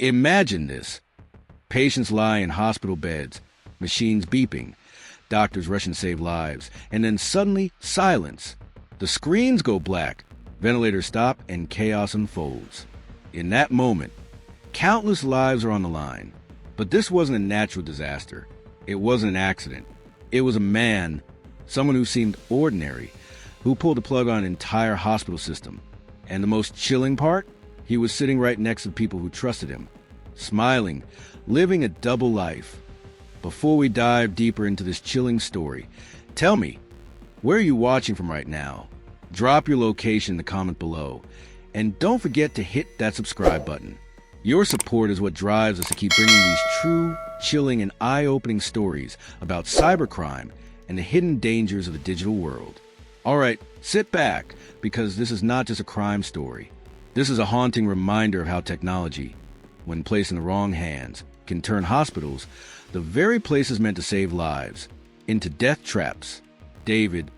Imagine this. Patients lie in hospital beds, machines beeping, doctors rushing to save lives, and then suddenly, silence. The screens go black, ventilators stop, and chaos unfolds. In that moment, countless lives are on the line. But this wasn't a natural disaster. It wasn't an accident. It was a man, someone who seemed ordinary, who pulled the plug on an entire hospital system. And the most chilling part? He was sitting right next to people who trusted him, smiling, living a double life. Before we dive deeper into this chilling story, tell me, where are you watching from right now? Drop your location in the comment below. And don't forget to hit that subscribe button. Your support is what drives us to keep bringing these true, chilling, and eye-opening stories about cybercrime and the hidden dangers of the digital world. All right, sit back, because this is not just a crime story. This is a haunting reminder of how technology, when placed in the wrong hands, can turn hospitals, the very places meant to save lives, into death traps. David,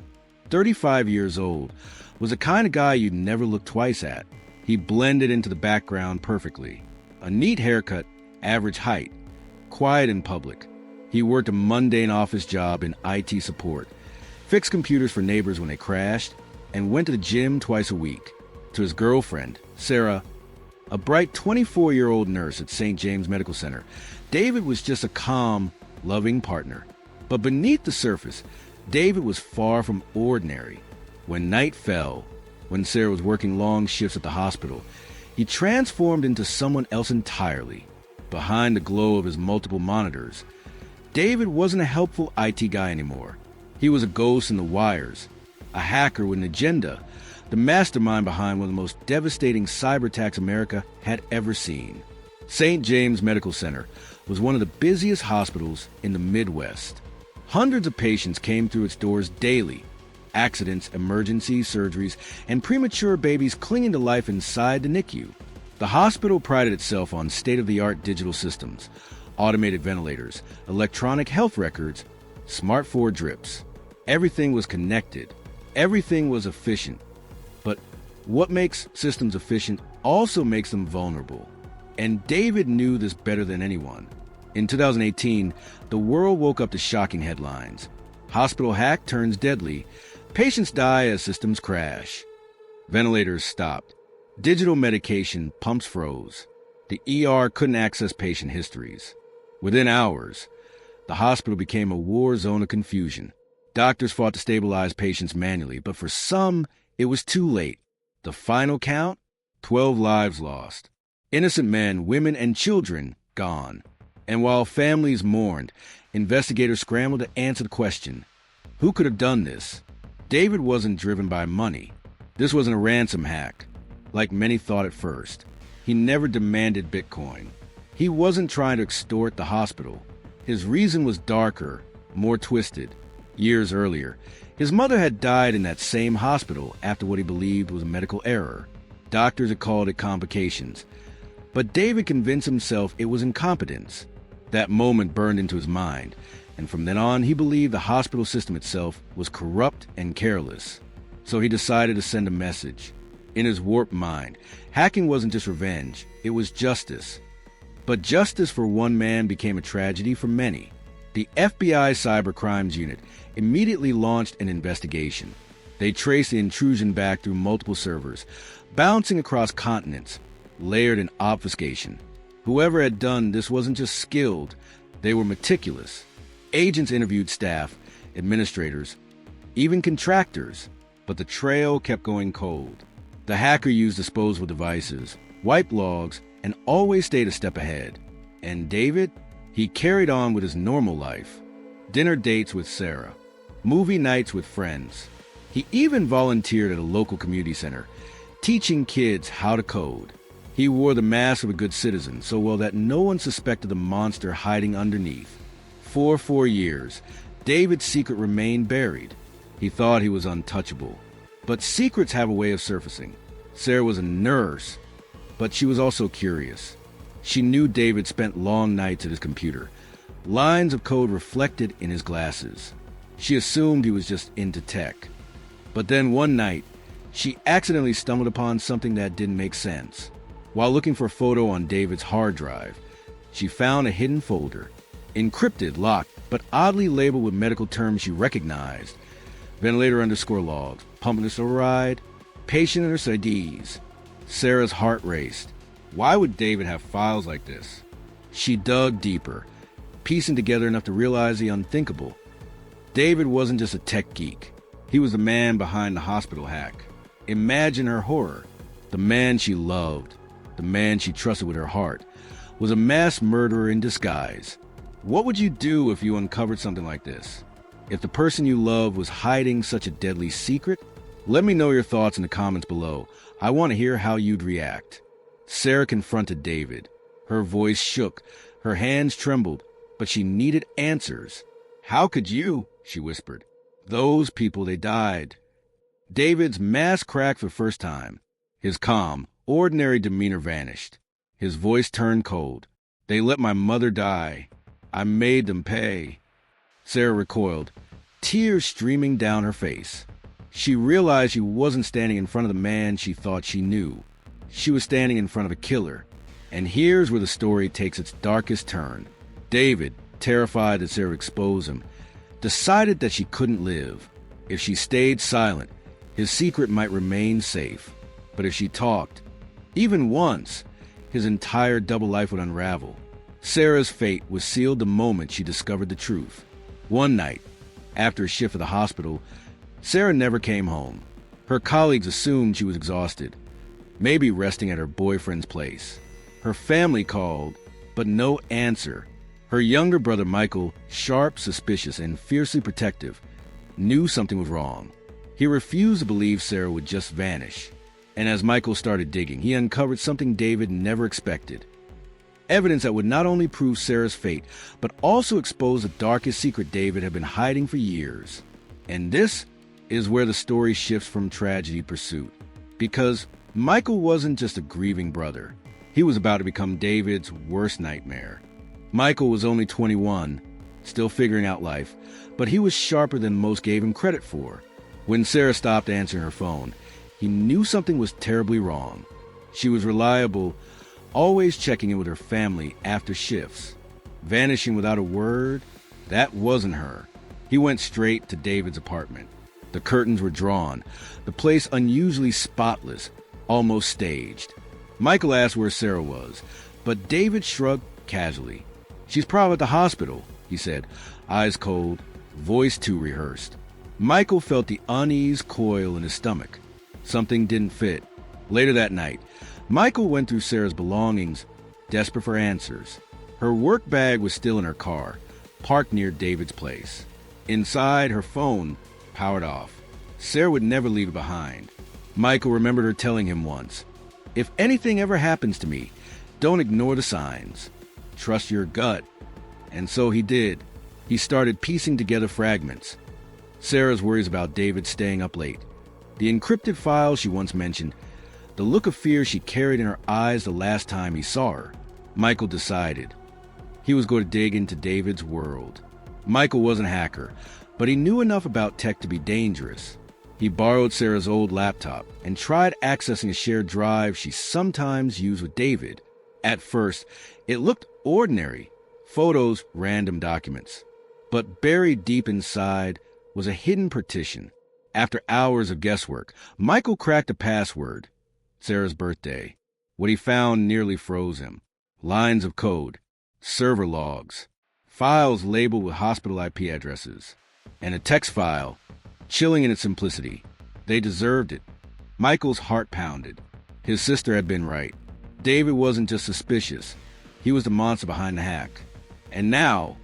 35 years old, was the kind of guy you'd never look twice at. He blended into the background perfectly. A neat haircut, average height, quiet in public. He worked a mundane office job in IT support, fixed computers for neighbors when they crashed, and went to the gym twice a week. To his girlfriend, Sarah, a bright 24-year-old nurse at St. James Medical Center, David was just a calm, loving partner. But beneath the surface, David was far from ordinary. When night fell, when Sarah was working long shifts at the hospital, he transformed into someone else entirely. Behind the glow of his multiple monitors, David wasn't a helpful IT guy anymore. He was a ghost in the wires, a hacker with an agenda, the mastermind behind one of the most devastating cyber attacks America had ever seen. St. James Medical Center was one of the busiest hospitals in the Midwest. Hundreds of patients came through its doors daily. Accidents, emergencies, surgeries, and premature babies clinging to life inside the NICU. The hospital prided itself on state-of-the-art digital systems, automated ventilators, electronic health records, smart Ford drips. Everything was connected. Everything was efficient. But what makes systems efficient also makes them vulnerable. And David knew this better than anyone. In 2018, the world woke up to shocking headlines. Hospital hack turns deadly. Patients die as systems crash. Ventilators stopped. Digital medication pumps froze. The ER couldn't access patient histories. Within hours, the hospital became a war zone of confusion. Doctors fought to stabilize patients manually, but for some, it was too late. The final count? 12 lives lost. Innocent men, women, and children gone. And while families mourned, investigators scrambled to answer the question, who could have done this? David wasn't driven by money. This wasn't a ransom hack, like many thought at first. He never demanded Bitcoin. He wasn't trying to extort the hospital. His reason was darker, more twisted. Years earlier, his mother had died in that same hospital after what he believed was a medical error. Doctors had called it complications. But David convinced himself it was incompetence. That moment burned into his mind, and from then on he believed the hospital system itself was corrupt and careless. So he decided to send a message. In his warped mind, hacking wasn't just revenge, it was justice. But justice for one man became a tragedy for many. The FBI Cybercrimes Unit immediately launched an investigation. They traced the intrusion back through multiple servers, bouncing across continents, layered in obfuscation. Whoever had done this wasn't just skilled, they were meticulous. Agents interviewed staff, administrators, even contractors, but the trail kept going cold. The hacker used disposable devices, wiped logs, and always stayed a step ahead. And David? He carried on with his normal life. Dinner dates with Sarah, movie nights with friends. He even volunteered at a local community center, teaching kids how to code. He wore the mask of a good citizen so well that no one suspected the monster hiding underneath. For 4 years, David's secret remained buried. He thought he was untouchable. But secrets have a way of surfacing. Sarah was a nurse, but she was also curious. She knew David spent long nights at his computer. Lines of code reflected in his glasses. She assumed he was just into tech. But then one night, she accidentally stumbled upon something that didn't make sense. While looking for a photo on David's hard drive, she found a hidden folder, encrypted, locked, but oddly labeled with medical terms she recognized. Ventilator _ logs, pumping override, patient IDs. Sarah's heart raced. Why would David have files like this? She dug deeper, piecing together enough to realize the unthinkable. David wasn't just a tech geek. He was the man behind the hospital hack. Imagine her horror. The man she loved, the man she trusted with her heart, was a mass murderer in disguise. What would you do if you uncovered something like this? If the person you love was hiding such a deadly secret? Let me know your thoughts in the comments below. I want to hear how you'd react. Sarah confronted David. Her voice shook, her hands trembled, but she needed answers. "How could you?" she whispered. "Those people, they died." David's mask cracked for the first time. His calm, ordinary demeanor vanished. His voice turned cold. "They let my mother die. I made them pay." Sarah recoiled, tears streaming down her face. She realized she wasn't standing in front of the man she thought she knew. She was standing in front of a killer. And here's where the story takes its darkest turn. David, terrified that Sarah would expose him, decided that she couldn't live. If she stayed silent, his secret might remain safe. But if she talked, even once, his entire double life would unravel. Sarah's fate was sealed the moment she discovered the truth. One night, after a shift at the hospital, Sarah never came home. Her colleagues assumed she was exhausted, maybe resting at her boyfriend's place. Her family called, but no answer. Her younger brother Michael, sharp, suspicious, and fiercely protective, knew something was wrong. He refused to believe Sarah would just vanish. And as Michael started digging, he uncovered something David never expected. Evidence that would not only prove Sarah's fate, but also expose the darkest secret David had been hiding for years. And this is where the story shifts from tragedy to pursuit. Because Michael wasn't just a grieving brother. He was about to become David's worst nightmare. Michael was only 21, still figuring out life, but he was sharper than most gave him credit for. When Sarah stopped answering her phone, he knew something was terribly wrong. She was reliable, always checking in with her family after shifts. Vanishing without a word, that wasn't her. He went straight to David's apartment. The curtains were drawn, the place unusually spotless, almost staged. Michael asked where Sarah was, but David shrugged casually. "She's probably at the hospital," he said, eyes cold, voice too rehearsed. Michael felt the unease coil in his stomach. Something didn't fit. Later that night, Michael went through Sarah's belongings, desperate for answers. Her work bag was still in her car, parked near David's place. Inside, her phone, powered off. Sarah would never leave it behind. Michael remembered her telling him once, "If anything ever happens to me, don't ignore the signs. Trust your gut." And so he did. He started piecing together fragments. Sarah's worries about David staying up late, the encrypted files she once mentioned, the look of fear she carried in her eyes the last time he saw her. Michael decided he was going to dig into David's world. Michael wasn't a hacker, but he knew enough about tech to be dangerous. He borrowed Sarah's old laptop and tried accessing a shared drive she sometimes used with David. At first, it looked ordinary, photos, random documents. But buried deep inside was a hidden partition. After hours of guesswork, Michael cracked a password. Sarah's birthday. What he found nearly froze him. Lines of code, server logs, files labeled with hospital IP addresses, and a text file, chilling in its simplicity. They deserved it. Michael's heart pounded. His sister had been right. David wasn't just suspicious. He was the monster behind the hack. And now,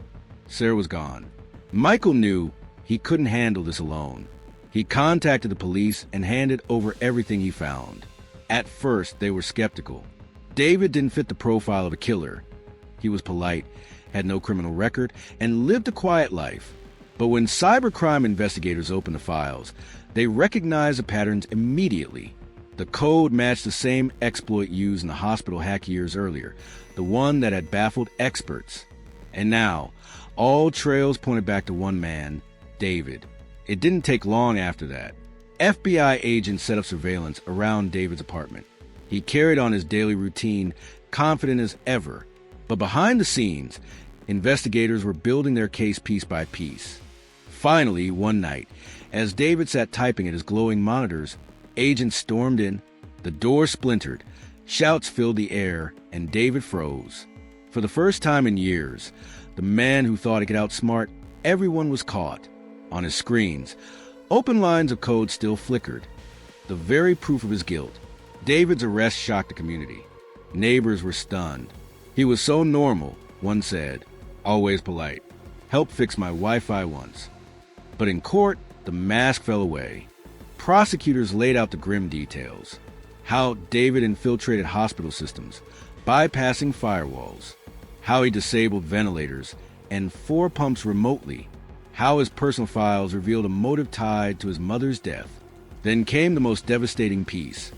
Sarah was gone. Michael knew he couldn't handle this alone. He contacted the police and handed over everything he found. At first, they were skeptical. David didn't fit the profile of a killer. He was polite, had no criminal record, and lived a quiet life. But when cybercrime investigators opened the files, they recognized the patterns immediately. The code matched the same exploit used in the hospital hack years earlier, the one that had baffled experts. And now, all trails pointed back to one man, David. It didn't take long after that. FBI agents set up surveillance around David's apartment. He carried on his daily routine, confident as ever. But behind the scenes, investigators were building their case piece by piece. Finally, one night, as David sat typing at his glowing monitors, agents stormed in, the door splintered, shouts filled the air, and David froze. For the first time in years, the man who thought he could outsmart everyone was caught. On his screens, open lines of code still flickered, the very proof of his guilt. David's arrest shocked the community. Neighbors were stunned. He was so normal, one said, always polite. Helped fix my Wi-Fi once. But in court, the mask fell away. Prosecutors laid out the grim details. How David infiltrated hospital systems, bypassing firewalls. How he disabled ventilators and 4 pumps remotely. How his personal files revealed a motive tied to his mother's death. Then came the most devastating piece.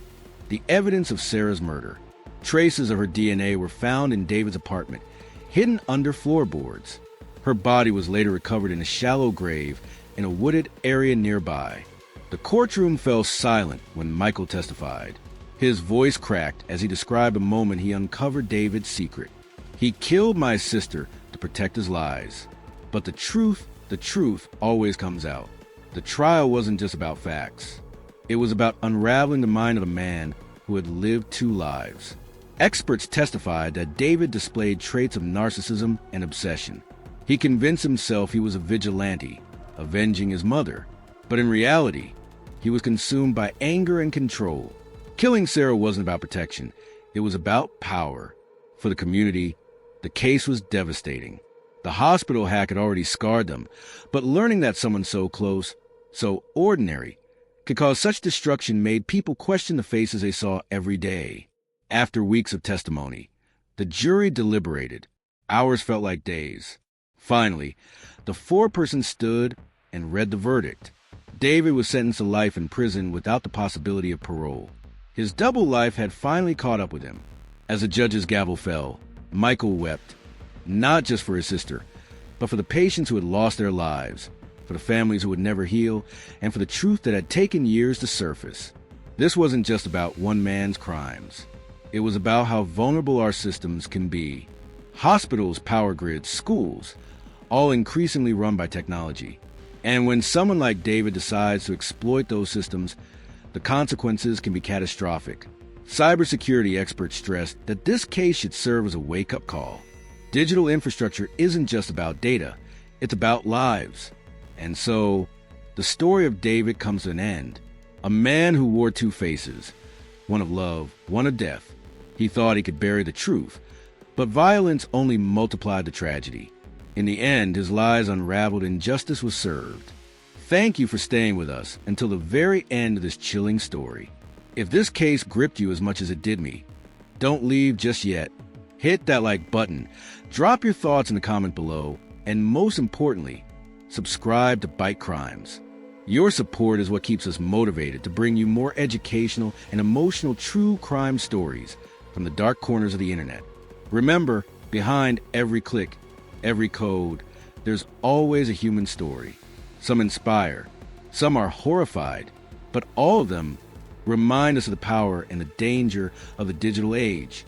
The evidence of Sarah's murder. Traces of her DNA were found in David's apartment, hidden under floorboards. Her body was later recovered in a shallow grave in a wooded area nearby. The courtroom fell silent when Michael testified. His voice cracked as he described a moment he uncovered David's secret. He killed my sister to protect his lies. But the truth always comes out. The trial wasn't just about facts. It was about unraveling the mind of a man who had lived 2 lives. Experts testified that David displayed traits of narcissism and obsession. He convinced himself he was a vigilante, avenging his mother. But in reality, he was consumed by anger and control. Killing Sarah wasn't about protection. It was about power. For the community, the case was devastating. The hospital hack had already scarred them, but learning that someone so close, so ordinary, could cause such destruction made people question the faces they saw every day. After weeks of testimony, the jury deliberated. Hours felt like days. Finally, the 4-person stood and read the verdict. David was sentenced to life in prison without the possibility of parole. His double life had finally caught up with him. As the judge's gavel fell, Michael wept, not just for his sister, but for the patients who had lost their lives, for the families who would never heal, and for the truth that had taken years to surface. This wasn't just about one man's crimes. It was about how vulnerable our systems can be. Hospitals, power grids, schools, all increasingly run by technology. And when someone like David decides to exploit those systems, the consequences can be catastrophic. Cybersecurity experts stressed that this case should serve as a wake-up call. Digital infrastructure isn't just about data, it's about lives. And so, the story of David comes to an end. A man who wore 2 faces, one of love, one of death. He thought he could bury the truth, but violence only multiplied the tragedy. In the end, his lies unraveled and justice was served. Thank you for staying with us until the very end of this chilling story. If this case gripped you as much as it did me, don't leave just yet. Hit that like button, drop your thoughts in the comment below, and most importantly, subscribe to BYTE Crimes. Your support is what keeps us motivated to bring you more educational and emotional true crime stories from the dark corners of the internet. Remember, behind every click, every code, there's always a human story. Some inspire, some are horrified, but all of them remind us of the power and the danger of the digital age.